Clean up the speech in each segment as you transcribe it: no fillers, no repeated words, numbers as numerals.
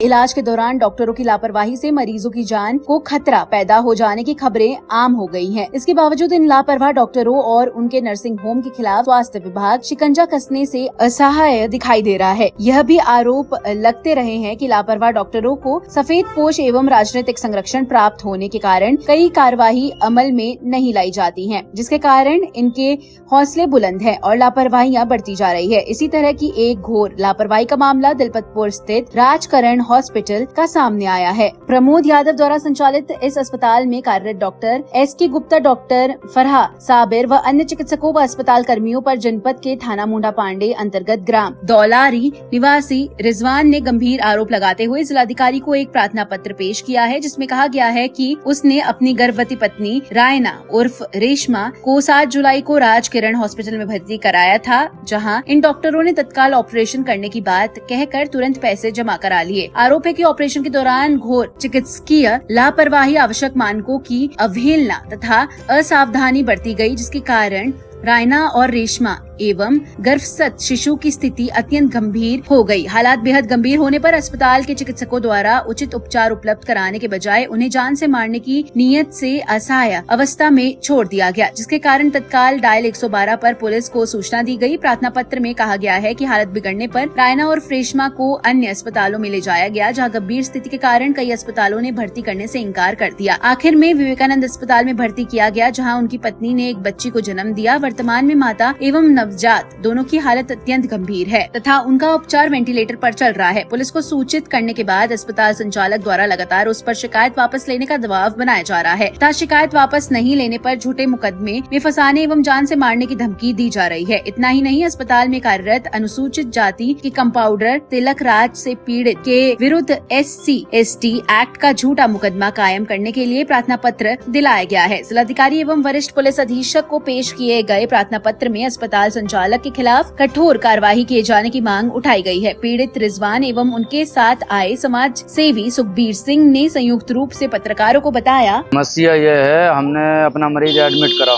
इलाज के दौरान डॉक्टरों की लापरवाही से मरीजों की जान को खतरा पैदा हो जाने की खबरें आम हो गई हैं। इसके बावजूद इन लापरवाह डॉक्टरों और उनके नर्सिंग होम के खिलाफ स्वास्थ्य विभाग शिकंजा कसने से असहाय दिखाई दे रहा है। यह भी आरोप लगते रहे हैं कि लापरवाह डॉक्टरों को सफेद पोश एवं राजनीतिक संरक्षण प्राप्त होने के कारण कई कार्यवाही अमल में नहीं लाई जाती हैं, जिसके कारण इनके हौसले बुलंद हैं और लापरवाहियां बढ़ती जा रही है। इसी तरह की एक घोर लापरवाही का मामला दिलपतपुर स्थित राजकरण हॉस्पिटल का सामने आया है। प्रमोद यादव द्वारा संचालित इस अस्पताल में कार्यरत doctor S K. Gupta, doctor Farha Sabir व अन्य चिकित्सकों व अस्पताल कर्मियों पर जनपद के थाना मुंडा पांडे अंतर्गत ग्राम दौलारी निवासी रिजवान ने गंभीर आरोप लगाते हुए जिलाधिकारी को एक प्रार्थना पत्र पेश किया है, जिसमें कहा गया है कि उसने अपनी गर्भवती पत्नी रायना उर्फ रेशमा को 7 जुलाई को राजकिरण हॉस्पिटल में भर्ती कराया था, जहां इन डॉक्टरों ने तत्काल ऑपरेशन करने की बात कहकर तुरंत पैसे जमा करा लिए। आरोप है कि ऑपरेशन के दौरान घोर चिकित्सकीय लापरवाही, आवश्यक मानकों की अवहेलना तथा असावधानी बरती गई, जिसके कारण रायना और रेशमा एवं गर्भस्थ शिशु की स्थिति अत्यंत गंभीर हो गई। हालात बेहद गंभीर होने पर अस्पताल के चिकित्सकों द्वारा उचित उपचार उपलब्ध कराने के बजाय उन्हें जान से मारने की नीयत से असहाय अवस्था में छोड़ दिया गया, जिसके कारण तत्काल डायल 112 पर पुलिस को सूचना दी गई। प्रार्थना पत्र में कहा गया है कि हालत बिगड़ने पर रायना और रेशमा को अन्य अस्पतालों में ले जाया गया, जहाँ गंभीर स्थिति के कारण कई अस्पतालों ने भर्ती करने से इनकार कर दिया। आखिर में विवेकानंद अस्पताल में भर्ती किया गया, जहाँ उनकी पत्नी ने एक बच्ची को जन्म दिया। वर्तमान में माता एवं नवजात दोनों की हालत अत्यंत गंभीर है तथा उनका उपचार वेंटिलेटर पर चल रहा है। पुलिस को सूचित करने के बाद अस्पताल संचालक द्वारा लगातार उस पर शिकायत वापस लेने का दबाव बनाया जा रहा है तथा शिकायत वापस नहीं लेने पर झूठे मुकदमे में फंसाने एवं जान से मारने की धमकी दी जा रही है। इतना ही नहीं, अस्पताल में कार्यरत अनुसूचित जाति के कंपाउंडर तिलक राज से पीड़ित के विरुद्ध SC/ST एक्ट का झूठा मुकदमा कायम करने के लिए प्रार्थना पत्र दिलाया गया है। जिलाधिकारी एवं वरिष्ठ पुलिस अधीक्षक को पेश किए गए प्रार्थना पत्र में अस्पताल संचालक के खिलाफ कठोर कार्रवाई किए जाने की मांग उठाई गई है। पीड़ित रिजवान एवं उनके साथ आए समाज सेवी सुखबीर सिंह ने संयुक्त रूप से पत्रकारों को बताया, समस्या ये है, हमने अपना मरीज एडमिट करा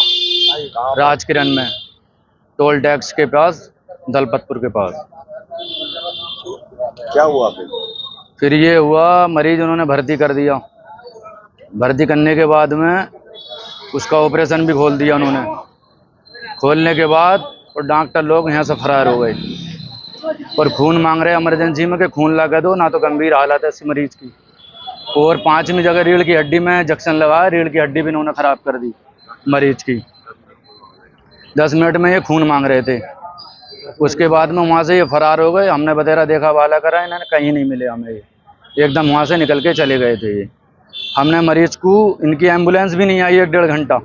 राजकिरण में, टोल टैक्स के पास, दलपतपुर के पास। क्या हुआ फिर ये हुआ, मरीज उन्होंने भर्ती कर दिया। भर्ती करने के बाद में उसका ऑपरेशन भी खोल दिया उन्होंने। खोलने के बाद और डॉक्टर लोग यहाँ से फरार हो गए और खून मांग रहे इमरजेंसी में कि खून लगा दो, ना तो गंभीर हालत है इस मरीज की। और 5वीं जगह रीढ़ की हड्डी में जंक्शन लगाया, रीढ़ की हड्डी भी इन्होंने खराब कर दी मरीज की। 10 मिनट में ये खून मांग रहे थे। उसके बाद में वहाँ से ये फरार हो गए। हमने बतेरा देखा वाला करा, इन्होंने कहीं नहीं मिले हमें। ये एकदम वहाँ से निकल के चले गए थे। ये हमने मरीज को, इनकी एम्बुलेंस भी नहीं आई 1-1.5 घंटा,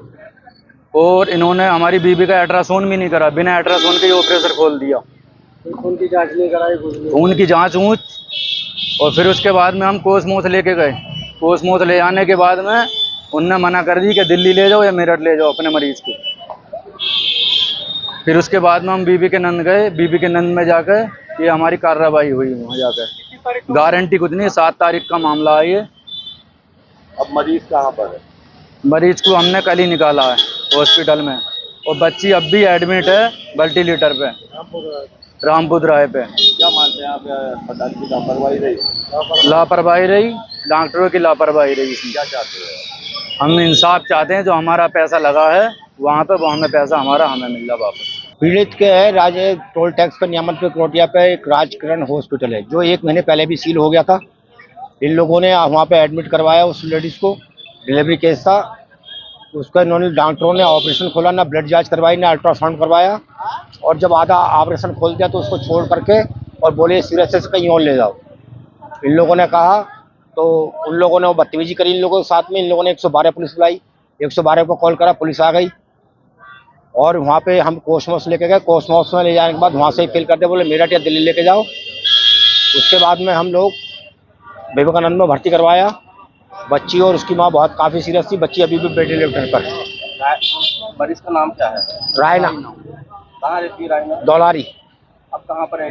और इन्होंने हमारी बीबी का अल्ट्रासाउंड भी नहीं करा। बिना अल्ट्रासाउंड के ये ऑपरेशन खोल दिया। खून की जांच नहीं कराई? खून की जांच ऊँच, और फिर उसके बाद में हम कोसमोस लेके गए। कोसमोस ले आने के बाद में उनने मना कर दी कि दिल्ली ले जाओ या मेरठ ले जाओ अपने मरीज को। फिर उसके बाद में हम बीबी के नंद गए। बीबी के नंद में जाकर ये हमारी कार्रवाई हुई। वहाँ जाकर गारंटी कुछ नहीं, 7 तारीख का मामला है ये। अब मरीज कहाँ पर है? मरीज को हमने कल ही निकाला है हॉस्पिटल में, और बच्ची अब भी एडमिट है वेंटिलेटर पे, रामपुर राय पे। क्या मानते हैं आप, अस्पताल की लापरवाही रही? लापरवाही रही, डॉक्टरों की लापरवाही रही। क्या चाहते हैं? हम इंसाफ चाहते हैं। जो हमारा पैसा लगा है वहाँ पे, वो हमें पैसा हमारा हमें मिल रहा वापस। पीड़ित के है टोल टैक्स पर नियामत पे कोटिया पे एक राजकिरण हॉस्पिटल है, जो 1 महीने पहले भी सील हो गया था। इन लोगों ने वहाँ पे एडमिट करवाया उस लेडीज को, डिलीवरी केस था उसका। इन्होंने डॉक्टरों ने ऑपरेशन खोला, ना ब्लड जांच करवाई, ना अल्ट्रासाउंड करवाया, और जब आधा ऑपरेशन खोल दिया तो उसको छोड़ करके और बोले सीरियस से कहीं और ले जाओ। इन लोगों ने कहा तो उन लोगों ने वो बदतमीजी करी इन लोगों के साथ में। इन लोगों ने 112 पुलिस बुलाई, 112 को कॉल करा, पुलिस आ गई और वहाँ पे हम कोसमोस लेके गए। कोसमोस में ले जाने के बाद वहाँ से ही फिल कर दे, बोले मेरठ या दिल्ली लेके जाओ। उसके बाद में हम लोग विवेकानंद में भर्ती करवाया। बच्ची और उसकी माँ बहुत काफ़ी सीरियस थी। बच्ची अभी भी वेंटिलेटर पर है। मरीज का नाम क्या है? रायना। कहाँ रहती है रायना? दौलारी। अब कहाँ पर है?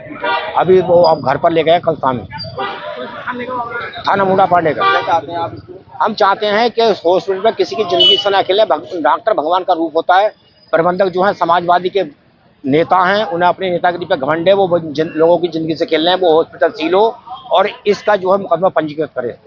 अभी वो अब घर पर ले गए कल शाम। थाना मुंडा पांडे का। क्या चाहते हैं आप इसको? हम चाहते हैं कि हॉस्पिटल में किसी की जिंदगी से ना खेले। डॉक्टर भगवान का रूप होता है। प्रबंधक जो है समाजवादी के नेता हैं, उन्हें अपने नेतागिरी पे घमंड है। वो लोगों की जिंदगी से खेल रहे हैं। वो हॉस्पिटल सील हो और इसका जो है मुकदमा पंजीकृत करें।